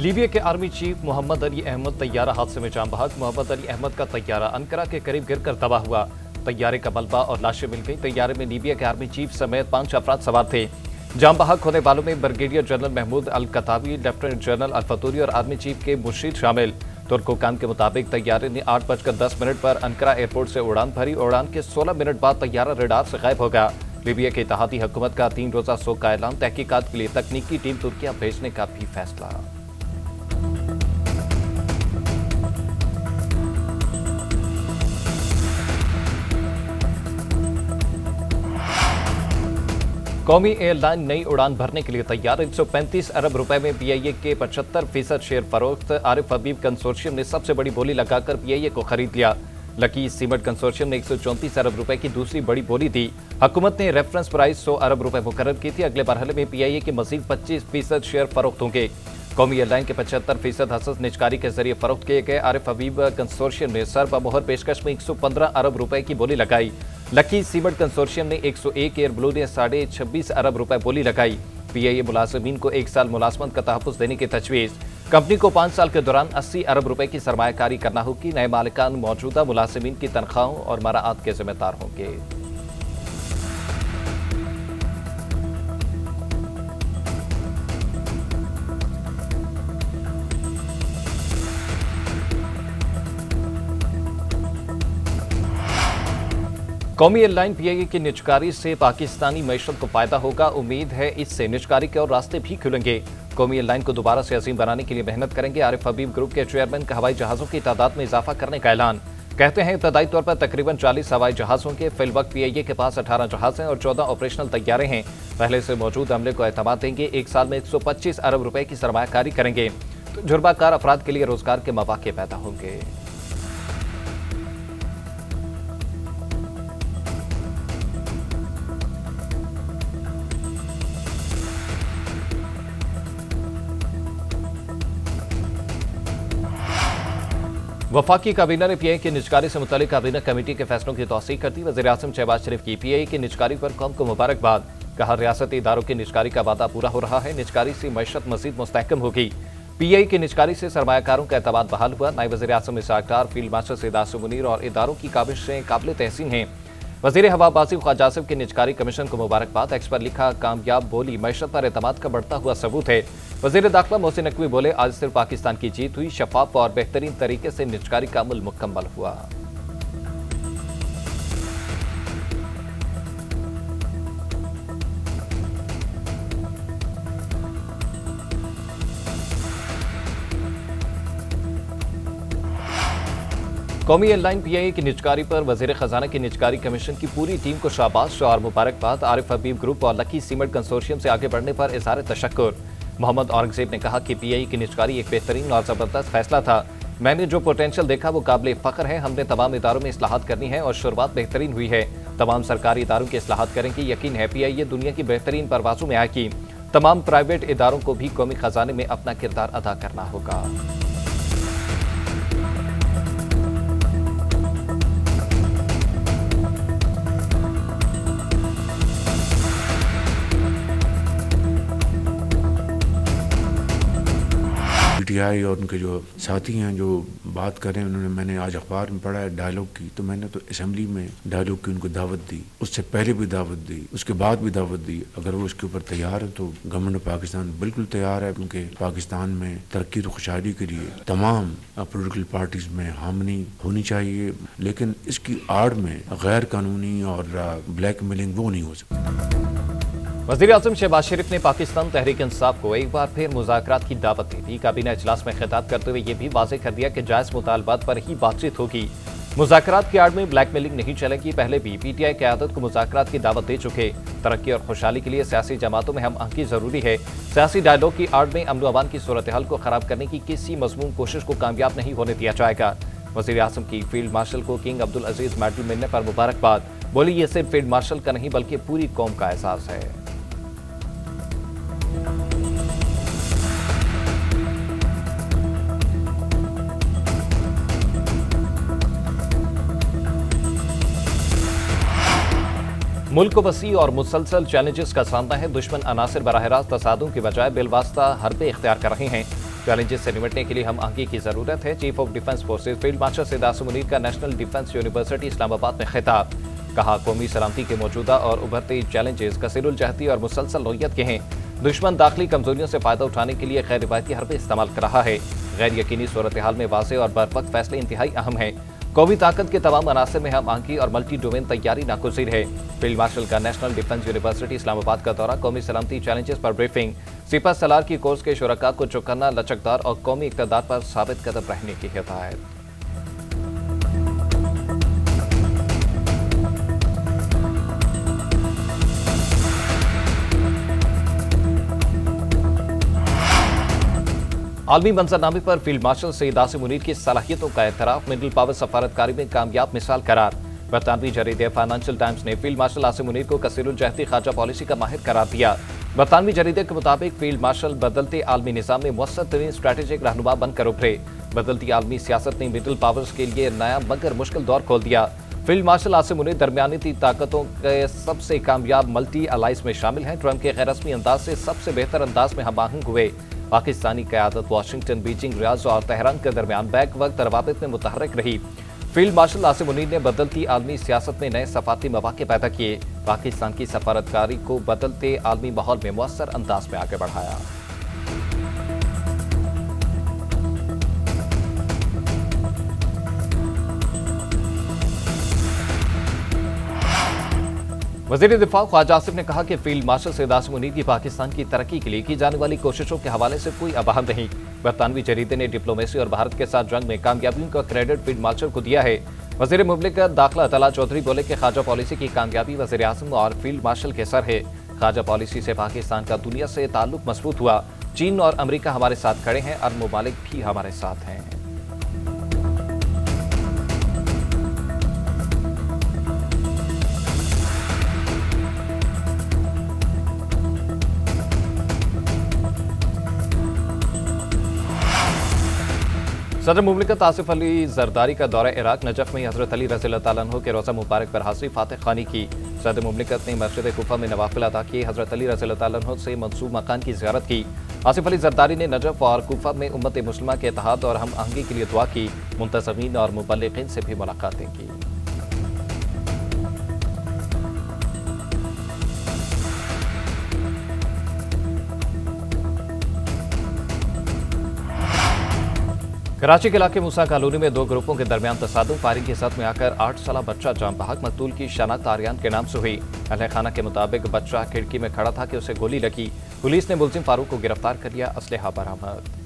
Libya के army chief Mohammad Ali Ahmad तैयारा हादसे में जान बहक। मोहम्मद अली अहमद का तैयारा अंकारा के करीब गिरकर तबाह हुआ। तैयारे का मलबा और लाशें मिल गई। तैयारे में लीबिया के आर्मी चीफ समेत 5 अफराद सवार थे। जान बहक होने वालों में ब्रिगेडियर जनरल महमूद अल कताबी, लेफ्टिनेंट जनरल अल फतूरी और आर्मी चीफ के मुर्शीद शामिल। तुर्कोकान के मुताबिक तैयारे ने 8:10 पर अंकारा एयरपोर्ट से उड़ान भरी। उड़ान के 16 मिनट बाद तैयारा रडार से गायब हो गया। लीबिया के इत्तेहादी हुकूमत का 3 रोजा शोक का ऐलान। तहकीकात के लिए तकनीकी टीम तुर्किया भेजने का भी फैसला। कौमी एयरलाइन नई उड़ान भरने के लिए तैयार। 135 अरब रुपए में पीआईए के 75% शेयर फरोख्त। आरिफ हबीब कंसोर्शियम ने सबसे बड़ी बोली लगाकर पीआईए को खरीद लिया। लकी सीमेंट कंसोर्शियम ने 134 अरब रुपए की दूसरी बड़ी बोली दी। हुकूमत ने रेफरेंस प्राइस 100 अरब रुपए मुकर्रर की थी। अगले मरहले में पीआईए के मजीद 25% शेयर फरोख्त होंगे। कौमी एयरलाइन के 75% हसस निजकारी के जरिए फरोख्त किए गए आरिफ हबीब कंसोर्शियम ने सर बमोहर पेशकश में 115 अरब रुपए की बोली लगाई। लकी सीमेंट कंसोर्शियम ने 101, एयर ब्लू ने 26.5 अरब रुपए बोली लगाई। पीआईए मुलाजिमीन को 1 साल मुलाजमत का तहफ़्फ़ुज़ देने की तजवीज़। कंपनी को 5 साल के दौरान 80 अरब रुपए की सरमायाकारी करना होगी। नए मालिकान मौजूदा मुलाजिमीन की तनख्वाहों और मराआत के जिम्मेदार होंगे। कौमी एयरलाइन पीआईए की निजकारी से पाकिस्तानी मईशत को फायदा होगा। उम्मीद है इससे निजकारी के और रास्ते भी खुलेंगे। कौमी एयरलाइन को दोबारा से अजीम बनाने के लिए मेहनत करेंगे। आरिफ हबीब ग्रुप के चेयरमैन का हवाई जहाजों की तादाद में इजाफा करने का ऐलान। कहते हैं इब्तदाई तौर पर तकरीबन 40 हवाई जहाजों के फिलवक्त पीआईए के पास 18 जहाज हैं और 14 ऑपरेशनल तैयारे हैं। पहले से मौजूद अमले को एतमाद देंगे। 1 साल में 125 अरब रुपए की सरमायाकारी करेंगे। तजुर्बाकार अफराद के लिए रोजगार के मौके पैदा होंगे। वफाकी काबीना ने पीआईए की निजकारी से मुतल्लिक काबीना कमेटी के फैसलों की तौसीक कर दी। वज़ीर-ए-आज़म शहबाज शरीफ की पीआईए की निजकारी पर कौम को मुबारकबाद। कहा रियासती इदारों की निजकारी का वादा पूरा हो रहा है। निजकारी से मईशत मजीद मुस्तहकम होगी। पीआईए की निजकारी से सरमायाकारों का एतमाद बहाल हुआ। नायब वज़ीर-ए-आज़म इसहाक डार, फील्ड मार्शल सैयद आसिम मुनीर और इदारों की काबिशें काबिल तहसीन हैं। वज़ीर हवाबाजी ख्वाजा आसिफ के निजकारी कमीशन को मुबारकबाद। एक्स पर लिखा कामयाब बोली मईशत पर एतमाद का बढ़ता हुआ सबूत है। वज़ीर दाखिला मोहसिन नकवी बोले आज सिर्फ पाकिस्तान की जीत हुई। शफाफ और बेहतरीन तरीके से निजकारी का अमल मुकम्मल हुआ। कौमी एयरलाइन पीआईए की निजकारी पर वज़ीर खजाना की निजकारी कमीशन की पूरी टीम को शाबाश और मुबारकबाद। आरिफ हबीब ग्रुप और लकी सीमेंट कंसोर्शियम से आगे बढ़ने पर इज़हार तशक्कुर। मोहम्मद औरंगजेब ने कहा कि पीआईए की निजकारी एक बेहतरीन और ज़बरदस्त फैसला था। मैंने जो पोटेंशियल देखा वो काबिल फ़ख्र है। हमने तमाम इदारों में इस्लाहात करनी है और शुरुआत बेहतरीन हुई है। तमाम सरकारी इदारों की इस्लाहात करेंगे। यकीन है पीआईए दुनिया की बेहतरीन परवाज़ों में आएगी। तमाम प्राइवेट इदारों को भी कौमी खजाने में अपना किरदार अदा करना होगा। पीटीआई और उनके जो साथी हैं जो बात कर रहे हैं, उन्होंने मैंने आज अखबार में पढ़ा है डायलॉग की, तो मैंने तो असेंबली में डायलॉग की उनको दावत दी, उससे पहले भी दावत दी, उसके बाद भी दावत दी। अगर वो उसके ऊपर तैयार है तो गवर्नमेंट ऑफ पाकिस्तान बिल्कुल तैयार है, क्योंकि पाकिस्तान में तरक्की और खुशहाली के लिए तमाम पोलिटिकल पार्टीज में हामनी होनी चाहिए, लेकिन इसकी आड़ में गैर कानूनी और ब्लैक मेलिंग वो नहीं हो सकती। वज़ीर-ए-आज़म शहबाज शरीफ ने पाकिस्तान तहरीक इंसाफ को एक बार फिर मुज़ाकरात की दावत दी थी। काबीना इजलास में खिताब करते हुए यह भी वाज़ेह कर दिया कि जायज़ मुतालबात पर ही बातचीत होगी। मुज़ाकरात की आड़ में ब्लैकमेलिंग नहीं चलेगी। पहले भी पीटीआई क़यादत को मुज़ाकरात की दावत दे चुके। तरक्की और खुशहाली के लिए सियासी जमातों में हम आहंगी जरूरी है। सियासी डायलॉग की आड़ में अमन अमान की सूरत हाल को खराब करने की किसी मज़मूम कोशिश को कामयाब नहीं होने दिया जाएगा। वज़ीर-ए-आज़म की फील्ड मार्शल को किंग अब्दुल अजीज मेडल मिलने पर मुबारकबाद। बोली ये सिर्फ फील्ड मार्शल का नहीं बल्कि पूरी कौम का एहसास है। मुल्क को वसी और मुसलसल चैलेंजेस का सामना है। दुश्मन अनासिर बराह रास्त तसादुम की बजाय बिलवास्ता हरबे इख्तियार कर रहे हैं। चैलेंजेस से निपटने के लिए हम आगे की जरूरत है। Chief of defence forces field marshal Syed Asim Munir का नेशनल डिफेंस यूनिवर्सिटी इस्लामाबाद में खिताब। कहा, कौमी सलामती के मौजूदा और उभरते चैलेंजेस कसीरुल जहती और मुसलसल नौयत के हैं। दुश्मन दाखिली कमजोरियों से फायदा उठाने के लिए गैर रिवायती हरबे इस्तेमाल कर रहा है। गैर यकीनी सूरत हाल में वाज़ेह और बरवक्त फैसले इंतहाई अहम हैं। कौमी ताकत के तमाम अनासर में हम आंकी और मल्टी डोमेन तैयारी नागुज़ीर है। फील्ड मार्शल का नेशनल डिफेंस यूनिवर्सिटी इस्लामाबाद का दौरा, कौमी सलामती चैलेंजेस पर ब्रीफिंग, सिपह सलार की कोर्स के शुरका को चौकन्ना, लचकदार और कौमी इक़्तिदार पर साबित कदम रहने की हिदायत। आलमी मंजरनामे पर फील्ड मार्शल सैयद आसिम मुनीर की सलाहियतों का एतराफ, मिडल पावर सफारतकारी में कामयाब मिसाल करार। बरतानवी जरीदे फाइनेंशियल टाइम्स ने फील्ड मार्शल आसिम मुनीर को कसीरुल जहती खारजा पॉलिसी का माहिर करार दिया। बरतानवी जरीदे के मुताबिक फील्ड मार्शल बदलते आलमी निज़ाम में मुअस्सर तरीन स्ट्रैटेजिक रहनुमा बनकर उभरे। बदलती आलमी सियासत ने मिडल पावर्स के लिए नया मगर मुश्किल दौर खोल दिया। फील्ड मार्शल आसिम मुनीर दरमियानी ताकतों के सबसे कामयाब मल्टी अलाइज में शामिल हैं। ट्रंप के गैर रस्मी अंदाज से सबसे बेहतर अंदाज में हम-आहंग हुए। पाकिस्तानी क़यादत वाशिंगटन, बीजिंग, रियाद और तेहरान के दरमियान बैक वक्त रवाबित में मुतहर्रिक रही। फील्ड मार्शल आसिम मुनीर ने बदलती आलमी सियासत में नए सफारती मौक़े पैदा किए। पाकिस्तान की सफारतकारी को बदलते आलमी माहौल में मुअस्सर अंदाज में आगे बढ़ाया। वज़ीर दिफा ख्वाजा आसिफ ने कहा कि फील्ड मार्शल सैयद आसिम मुनीर की पाकिस्तान की तरक्की के लिए की जाने वाली कोशिशों के हवाले से कोई अबहम नहीं। बरतानवी जरीदे ने डिप्लोमेसी और भारत के साथ जंग में कामयाबियों का क्रेडिट फील्ड मार्शल को दिया है। वज़ीर मुमलिकत दाखिला तला चौधरी बोले कि खारजा पॉलिसी की कामयाबी वज़ीर आज़म और फील्ड मार्शल के सर है। खारजा पॉलिसी से पाकिस्तान का दुनिया से ताल्लुक मजबूत हुआ। चीन और अमरीका हमारे साथ खड़े हैं, अरब ममालिक भी हमारे साथ हैं। सदर मुमलिकत आसिफ अली जरदारी का दौरा इराक, नजफ में हजरत अली रज़ी अल्लाह तआला अन्हु के रोज़ा मुबारक पर हाज़िरी फातिह खानी की। सदर मुमलिकत ने मस्जिद कुफा में नवाफिल अदा किए। हजरत अली रज़ी अल्लाह तआला अन्हु से मंसूब मकान की ज़ियारत की। आसिफ अली जरदारी ने नजफ और कुफा में उम्मत मुस्लिमा के इत्तेहाद और हम आहंगी के लिए दुआ की। मुंतज़मीन और मुबल्लिगीन से भी मुलाकातें की। कराची के इलाके मूसा कॉलोनी में दो ग्रुपों के दरमियान तसादुम, फायरिंग के साथ में आकर 8 साला बच्चा जान बहक। मकतूल की शनाख्त आर्यान के नाम से हुई। अहले खाना के मुताबिक बच्चा खिड़की में खड़ा था कि उसे गोली लगी। पुलिस ने मुलजिम फारूक को गिरफ्तार कर लिया। असलहा बरामद।